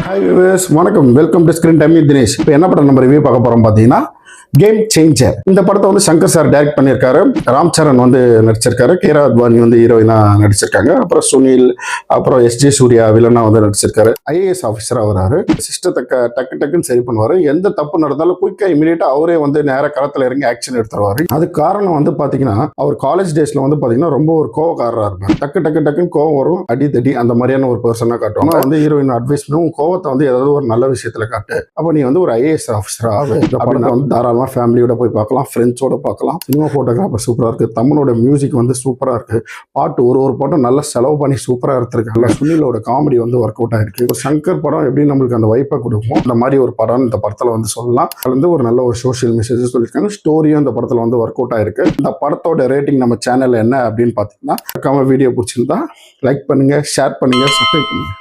Hi viewers, வணக்கம். Welcome to screen time with Dinesh. இப்போ என்ன படம் நம்ம ரிவ்யூ பார்க்க போறோம் பார்த்தீங்கன்னா கேம் சேஞ்சர். இந்த படத்தை வந்து சங்கர் சார் டைரக்ட் பண்ணியிருக்காரு. ராம் சரண் வந்து நடிச்சிருக்காரு. கேரா அத்வானி வந்து ஹீரோயினா நடிச்சிருக்காங்க. அப்புறம் சுனில், அப்புறம் எஸ்ஜே சூர்யா வில்லனா வந்து நடிச்சிருக்காரு. ஐஏஎஸ் ஆஃபீஸரா வராரு. சிஸ்டத்தை டக்குன்னு சரி பண்ணுவாரு. எந்த தப்பு நடந்தாலும் குயிக்கா இமீடியட்டா அவரே வந்து நேர களத்துல இறங்கி ஆக்ஷன் எடுத்துருவாரு. அது காரணம் வந்து பாத்தீங்கன்னா அவர் காலேஜ் டேஸ்ல வந்து பாத்தீங்கன்னா ரொம்ப ஒரு கோவக்காரரா இருப்பார். டக்குன்னு கோவம் வரும், அடி தடி அந்த மாதிரியான ஒரு பர்சனா காட்டுவாங்க. வந்து ஹீரோயின் அட்வைஸ் பண்ணும், கோவத்தை வந்து ஏதாவது ஒரு நல்ல விஷயத்துல காட்டு, அப்ப நீ வந்து ஒரு ஐஏஎஸ் ஆஃபீஸரா ஆகு. இந்த படம் வந்து தாராளமா ஃபேமிலியோட போய் பார்க்கலாம், ஃப்ரெண்ட்ஸோட பார்க்கலாம். சினிமா போட்டோகிராஃபர் சூப்பரா இருக்கு. தமிழோட மியூசிக் வந்து சூப்பரா இருக்கு. பாட்டு ஒரு பாட்டும் நல்லா செலவு பண்ணி சூப்பரா எடுத்திருக்காங்க. சுனிலோட காமெடி வந்து ஒர்க் அவுட் ஆயிருக்கு. ஒரு சங்கர் படம் எப்படி நம்மளுக்கு அந்த வைப்பை கொடுக்கும், அந்த மாதிரி ஒரு படம் இந்த படத்துல வந்து சொல்லலாம். அது வந்து ஒரு நல்ல ஒரு சோஷியல் மெசேஜ் சொல்லியிருக்காங்க. ஸ்டோரியும் இந்த படத்துல வந்து ஒர்க் அவுட் ஆயிருக்கு. இந்த படத்தோட ரேட்டிங் நம்ம சேனல்ல என்ன அப்படின்னு பாத்தீங்கன்னா, வீடியோ பிடிச்சிருந்தா லைக் பண்ணுங்க, ஷேர் பண்ணுங்க, சப்ஸ்கிரைப் பண்ணுங்க.